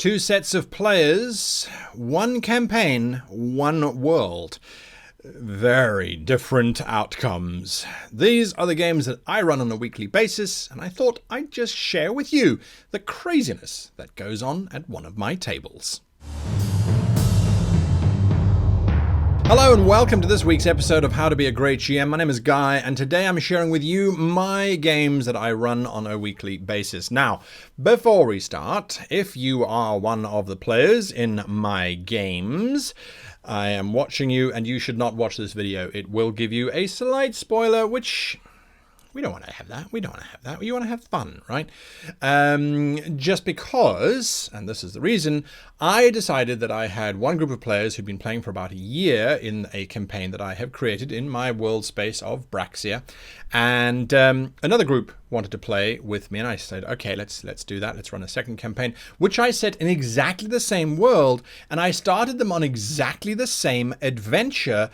Two sets of players, one campaign, one world. Very different outcomes. These are the games that I run on a weekly basis, and I thought I'd just share with you the craziness that goes on at one of my tables. Hello and welcome to this week's episode of How to Be a Great GM. My name is Guy, and today I'm sharing with you my games that I run on a weekly basis. Now, before we start, if you are one of the players in my games, I am watching you and you should not watch this video. It will give you a slight spoiler, which we don't want to have that. We don't want to have that. You want to have fun, right? Just because, and this is the reason, I decided that I had one group of players who'd been playing for about a year in a campaign that I have created in my world space of Braxia. And another group wanted to play with me, and I said, okay, let's do that. Let's run a second campaign, which I set in exactly the same world, and I started them on exactly the same adventure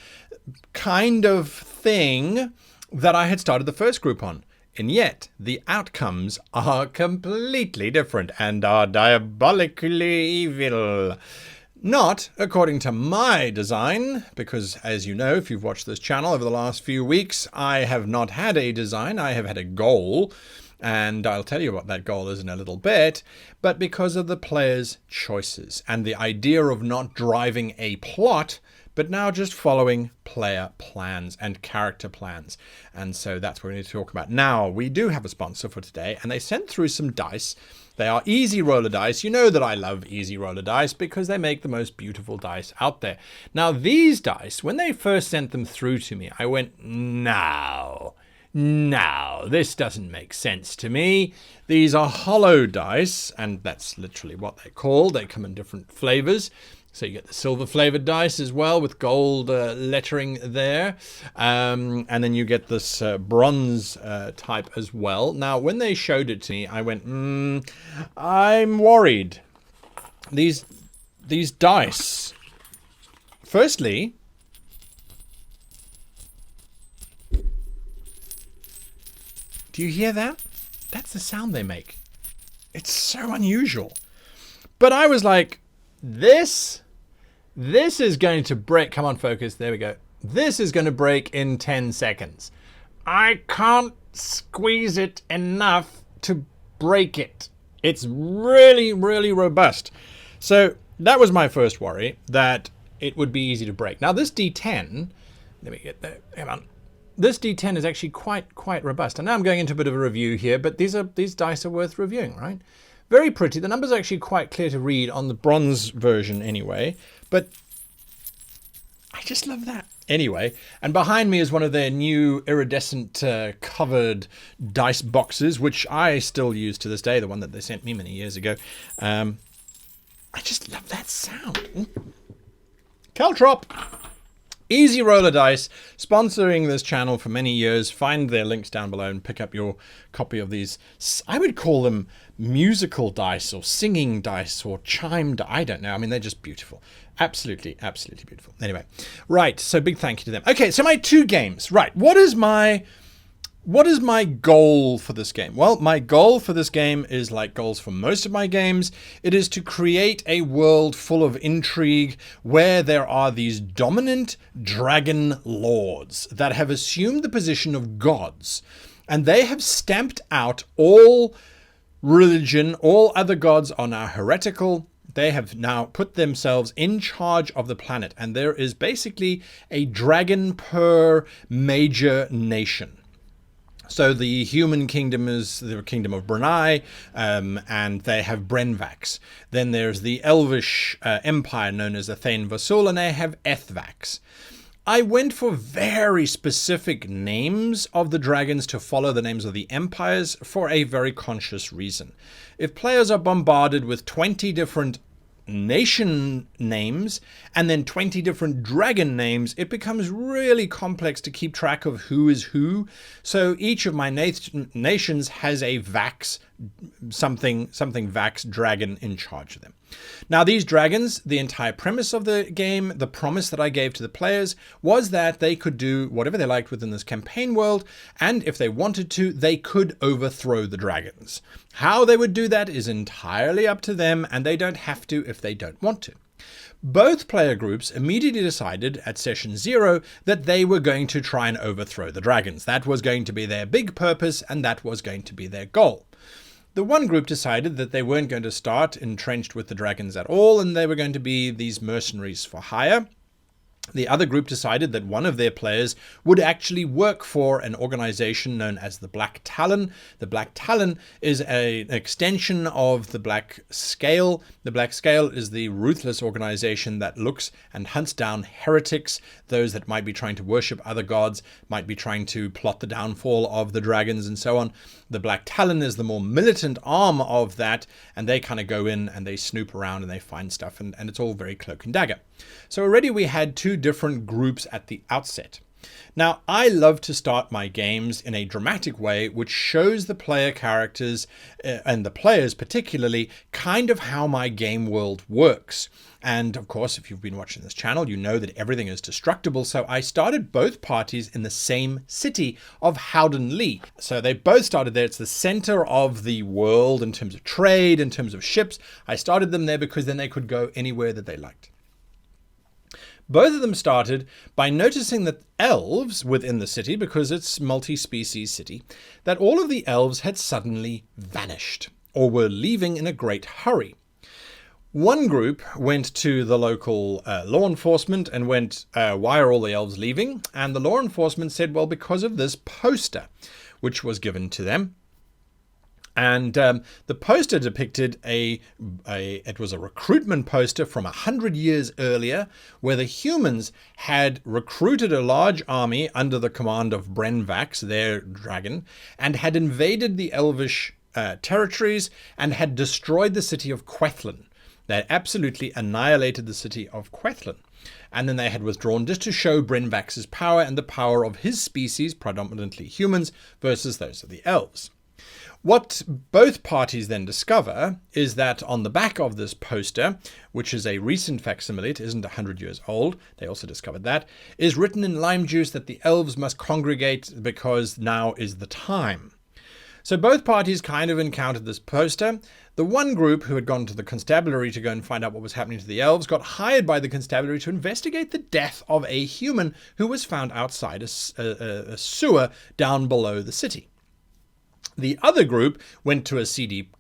kind of thing that I had started the first group on. And yet, the outcomes are completely different and are diabolically evil. Not according to my design, because as you know, if you've watched this channel over the last few weeks, I have not had a design, I have had a goal. And I'll tell you what that goal is in a little bit, but because of the players' choices and the idea of not driving a plot, but now just following player plans and character plans. And so that's what we need to talk about. Now, we do have a sponsor for today, and they sent through some dice. They are easy roller dice. You know that I love easy roller dice because they make the most beautiful dice out there. Now, these dice, when they first sent them through to me, I went, no, this doesn't make sense to me. These are hollow dice, and that's literally what they're called. They come in different flavors. So you get the silver flavored dice as well with gold lettering there. And then you get this bronze type as well. Now, when they showed it to me, I went, I'm worried. These dice, firstly, do you hear that? That's the sound they make. It's so unusual. But I was like, this is going to break. Come on, focus. There we go. This is going to break in 10 seconds. I can't squeeze it enough to break it. It's really, really robust. So that was my first worry, that it would be easy to break. Now this D10, let me get there. Hang on. This D10 is actually quite robust. And now I'm going into a bit of a review here, but these dice are worth reviewing, right? Very pretty. The numbers are actually quite clear to read on the bronze version anyway, but I just love that. Anyway, and behind me is one of their new iridescent covered dice boxes, which I still use to this day, the one that they sent me many years ago. I just love that sound. Caltrop. Easy roller dice, sponsoring this channel for many years. Find their links down below and pick up your copy of these. I would call them musical dice or singing dice or chime dice. I don't know. I mean, they're just beautiful. Absolutely, absolutely beautiful. Anyway, right. So big thank you to them. Okay, so my two games. Right. What is my goal for this game? Well, my goal for this game is like goals for most of my games. It is to create a world full of intrigue where there are these dominant dragon lords that have assumed the position of gods, and they have stamped out all religion. All other gods are now heretical. They have now put themselves in charge of the planet, and there is basically a dragon per major nation. So the human kingdom is the kingdom of Brunei, and they have Brenvax. Then there's the elvish empire known as Athane Vasul, and they have Ethvax. I went for very specific names of the dragons to follow the names of the empires for a very conscious reason. If players are bombarded with 20 different nation names and then 20 different dragon names, it becomes really complex to keep track of who is who. So each of my nations has a Vax something Vax dragon in charge of them. Now, these dragons, the entire premise of the game, the promise that I gave to the players, was that they could do whatever they liked within this campaign world, and if they wanted to, they could overthrow the dragons. How they would do that is entirely up to them, and they don't have to if they don't want to. Both player groups immediately decided at session 0 that they were going to try and overthrow the dragons. That was going to be their big purpose, and that was going to be their goal. The one group decided that they weren't going to start entrenched with the dragons at all, and they were going to be these mercenaries for hire. The other group decided that one of their players would actually work for an organization known as the Black Talon. The Black Talon is an extension of the Black Scale. The Black Scale is the ruthless organization that looks and hunts down heretics, those that might be trying to worship other gods, might be trying to plot the downfall of the dragons and so on. The Black Talon is the more militant arm of that, and they kind of go in and they snoop around and they find stuff, and it's all very cloak and dagger. So already we had two different groups at the outset. Now, I love to start my games in a dramatic way, which shows the player characters, and the players particularly, kind of how my game world works. And of course, if you've been watching this channel, you know that everything is destructible. So I started both parties in the same city of Howden Lee. So they both started there. It's the center of the world in terms of trade, in terms of ships. I started them there because then they could go anywhere that they liked. Both of them started by noticing that elves within the city, because it's multi-species city, that all of the elves had suddenly vanished or were leaving in a great hurry. One group went to the local law enforcement and went, why are all the elves leaving? And the law enforcement said, well, because of this poster, which was given to them. And the poster depicted it was a recruitment poster from 100 years earlier, where the humans had recruited a large army under the command of Brenvax, their dragon, and had invaded the elvish territories and had destroyed the city of Quethlin. They had absolutely annihilated the city of Quethlin. And then they had withdrawn just to show Brenvax's power and the power of his species, predominantly humans, versus those of the elves. What both parties then discover is that on the back of this poster, which is a recent facsimile, it isn't 100 years old, they also discovered that, is written in lime juice that the elves must congregate because now is the time. So both parties kind of encountered this poster. The one group who had gone to the constabulary to go and find out what was happening to the elves got hired by the constabulary to investigate the death of a human who was found outside a sewer down below the city. The other group went to a seedy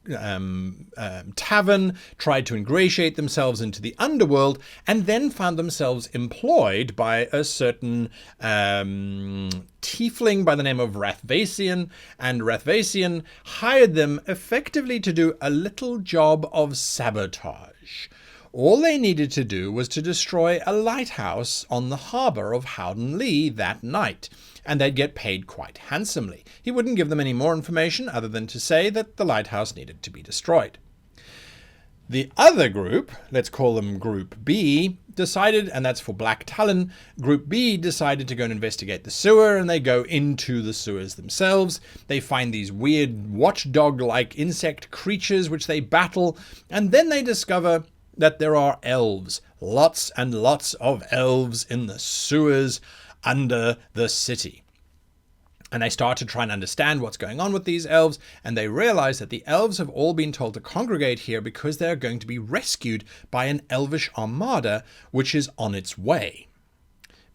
tavern, tried to ingratiate themselves into the underworld, and then found themselves employed by a certain tiefling by the name of Rathvasian, and Rathvasian hired them effectively to do a little job of sabotage. All they needed to do was to destroy a lighthouse on the harbour of Howden Lee that night, and they'd get paid quite handsomely. He wouldn't give them any more information other than to say that the lighthouse needed to be destroyed. The other group, let's call them Group B, decided, and that's for Black Talon, Group B decided to go and investigate the sewer, and they go into the sewers themselves. They find these weird watchdog-like insect creatures which they battle, and then they discover that there are elves, lots and lots of elves in the sewers under the city. And they start to try and understand what's going on with these elves, and they realize that the elves have all been told to congregate here because they're going to be rescued by an elvish armada, which is on its way.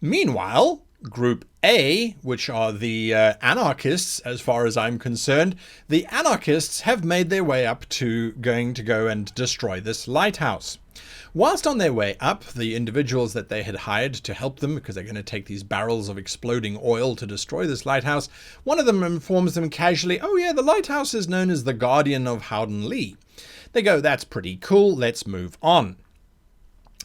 Meanwhile, Group A, which are the anarchists, as far as I'm concerned, the anarchists have made their way up to going to go and destroy this lighthouse. Whilst on their way up, the individuals that they had hired to help them, because they're going to take these barrels of exploding oil to destroy this lighthouse, one of them informs them casually, oh yeah, the lighthouse is known as the Guardian of Howden Lee. They go, that's pretty cool, let's move on.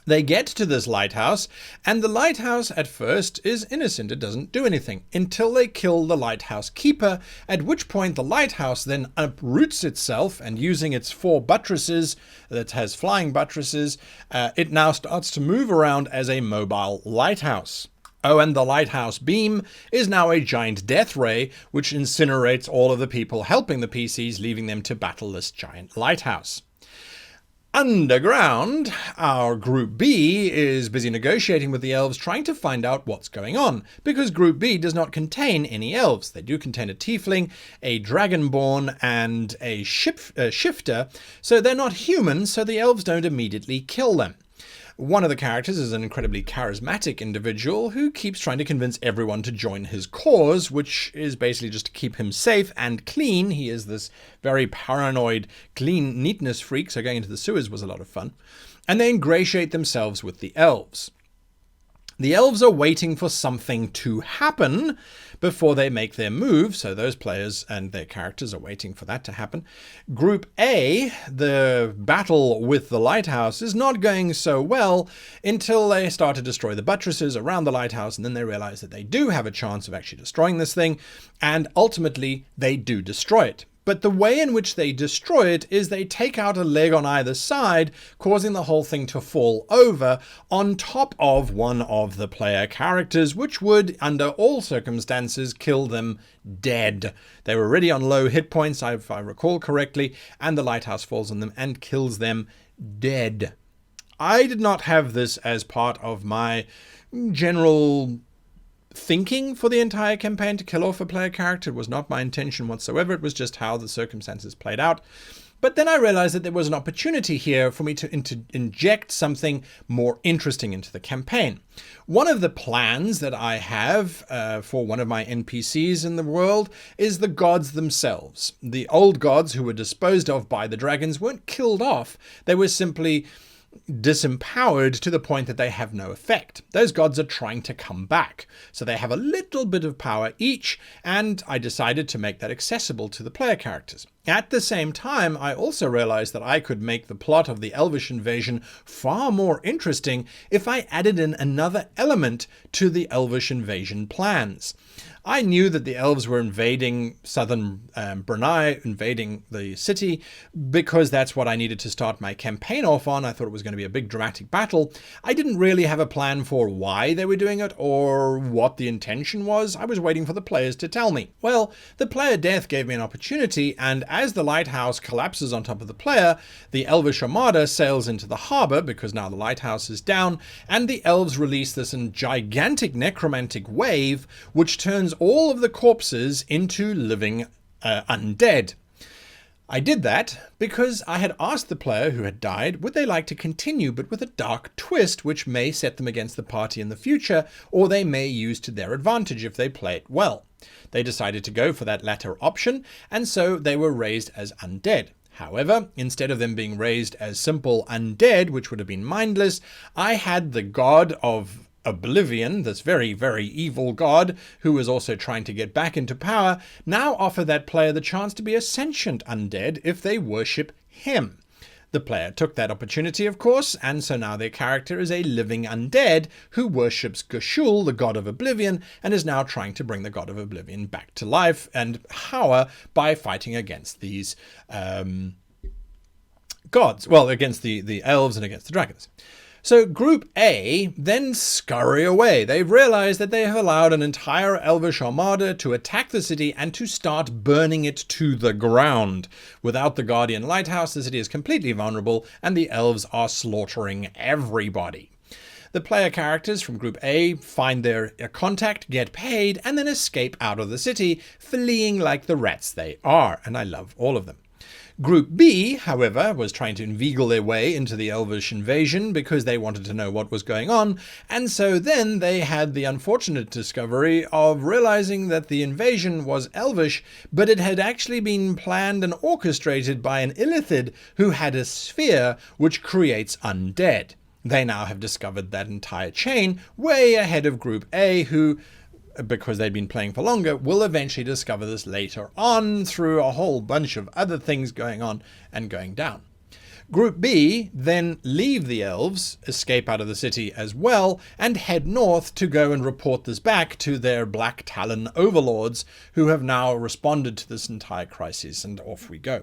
They get to this lighthouse, and the lighthouse at first is innocent. It doesn't do anything until they kill the lighthouse keeper, at which point the lighthouse then uproots itself, and using its 4 buttresses, that has flying buttresses, it now starts to move around as a mobile lighthouse. Oh, and the lighthouse beam is now a giant death ray, which incinerates all of the people helping the PCs, leaving them to battle this giant lighthouse. Underground, our Group B is busy negotiating with the elves, trying to find out what's going on, because Group B does not contain any elves. They do contain a tiefling, a dragonborn, and a shifter, so they're not human, so the elves don't immediately kill them. One of the characters is an incredibly charismatic individual who keeps trying to convince everyone to join his cause, which is basically just to keep him safe and clean. He is this very paranoid, clean neatness freak, so going into the sewers was a lot of fun. And they ingratiate themselves with the elves. The elves are waiting for something to happen before they make their move, so those players and their characters are waiting for that to happen. Group A, the battle with the lighthouse, is not going so well until they start to destroy the buttresses around the lighthouse, and then they realize that they do have a chance of actually destroying this thing, and ultimately they do destroy it. But the way in which they destroy it is they take out a leg on either side, causing the whole thing to fall over on top of one of the player characters, which would, under all circumstances, kill them dead. They were already on low hit points, if I recall correctly, and the lighthouse falls on them and kills them dead. I did not have this as part of my general thinking for the entire campaign to kill off a player character. It was not my intention whatsoever. It was just how the circumstances played out. But then I realized that there was an opportunity here for me to inject something more interesting into the campaign. One of the plans that I have for one of my NPCs in the world is the gods themselves. The old gods who were disposed of by the dragons weren't killed off. They were simply disempowered to the point that they have no effect. Those gods are trying to come back, so they have a little bit of power each, and I decided to make that accessible to the player characters. At the same time, I also realized that I could make the plot of the Elvish invasion far more interesting if I added in another element to the Elvish invasion plans. I knew that the elves were invading southern Brunei, invading the city, because that's what I needed to start my campaign off on. I thought it was going to be a big dramatic battle. I didn't really have a plan for why they were doing it or what the intention was. I was waiting for the players to tell me. Well, the player death gave me an opportunity, and as the lighthouse collapses on top of the player, the Elvish armada sails into the harbor, because now the lighthouse is down, and the elves release this gigantic necromantic wave, which turns all of the corpses into living undead. I did that because I had asked the player who had died would they like to continue, but with a dark twist which may set them against the party in the future, or they may use to their advantage if they play it well. They decided to go for that latter option, and so they were raised as undead. However, instead of them being raised as simple undead, which would have been mindless, I had the god of Oblivion, this very, very evil god, who was also trying to get back into power, now offer that player the chance to be a sentient undead if they worship him. The player took that opportunity, of course, and so now their character is a living undead who worships Gashul, the god of Oblivion, and is now trying to bring the god of Oblivion back to life and power by fighting against these gods. Well, against the elves and against the dragons. So Group A then scurry away. They've realized that they have allowed an entire Elvish armada to attack the city and to start burning it to the ground. Without the Guardian Lighthouse, the city is completely vulnerable, and the elves are slaughtering everybody. The player characters from Group A find their contact, get paid, and then escape out of the city, fleeing like the rats they are, and I love all of them. Group B, however, was trying to inveigle their way into the Elvish invasion because they wanted to know what was going on, and so then they had the unfortunate discovery of realizing that the invasion was Elvish, but it had actually been planned and orchestrated by an Illithid who had a sphere which creates undead. They now have discovered that entire chain way ahead of Group A, who, because they'd been playing for longer, will eventually discover this later on through a whole bunch of other things going on and going down. Group B then leave the elves, escape out of the city as well, and head north to go and report this back to their Black Talon overlords, who have now responded to this entire crisis, and off we go.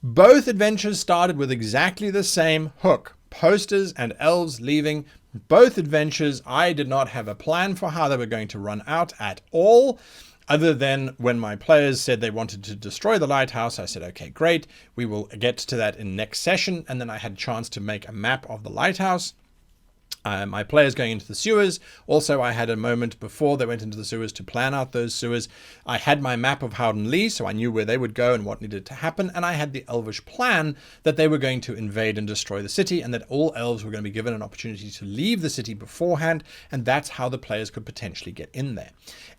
Both adventures started with exactly the same hook: posters and elves leaving. Both adventures, I did not have a plan for how they were going to run out at all. Other than when my players said they wanted to destroy the lighthouse, I said, okay, great. We will get to that in next session. And then I had a chance to make a map of the lighthouse. My players going into the sewers. Also, I had a moment before they went into the sewers to plan out those sewers. I had my map of Howden Lee, so I knew where they would go and what needed to happen. And I had the Elvish plan that they were going to invade and destroy the city, and that all elves were going to be given an opportunity to leave the city beforehand. And that's how the players could potentially get in there.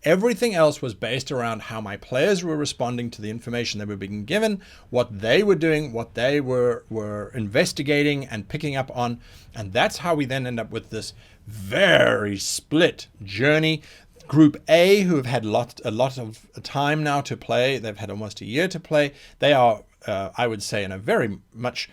Everything else was based around how my players were responding to the information they were being given, what they were doing, what they were investigating and picking up on. And that's how we then end up with this very split journey. Group A, who have had a lot of time now to play, they've had almost a year to play. They are, I would say, in a very much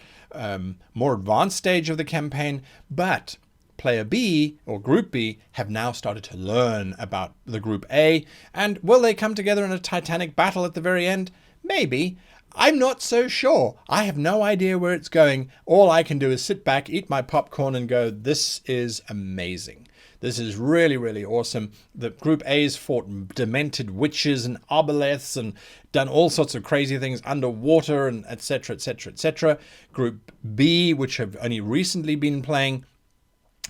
more advanced stage of the campaign. But Player B, or Group B, have now started to learn about the Group A. And will they come together in a titanic battle at the very end? Maybe. I'm not so sure. I have no idea where it's going. All I can do is sit back, eat my popcorn, and go, this is amazing. This is really, really awesome. The Group A's fought demented witches and obeleths and done all sorts of crazy things underwater and etc., etc., etc. Group B, which have only recently been playing,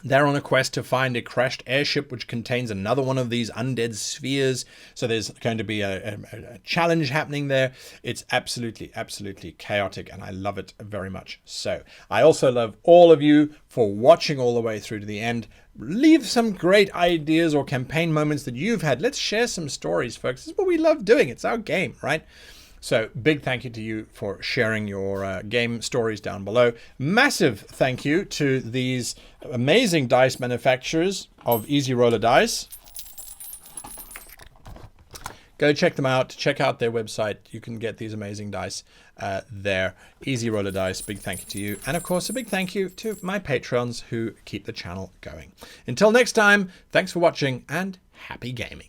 they're on a quest to find a crashed airship which contains another one of these undead spheres. So there's going to be a challenge happening there. It's absolutely, absolutely chaotic, and I love it very much. So I also love all of you for watching all the way through to the end. Leave some great ideas or campaign moments that you've had. Let's share some stories, folks. This is what we love doing. It's our game, right? So big thank you to you for sharing your game stories down below. Massive thank you to these amazing dice manufacturers of Easy Roller Dice. Go check them out. Check out their website. You can get these amazing dice there. Easy Roller Dice. Big thank you to you. And of course, a big thank you to my patrons who keep the channel going. Until next time, thanks for watching and happy gaming.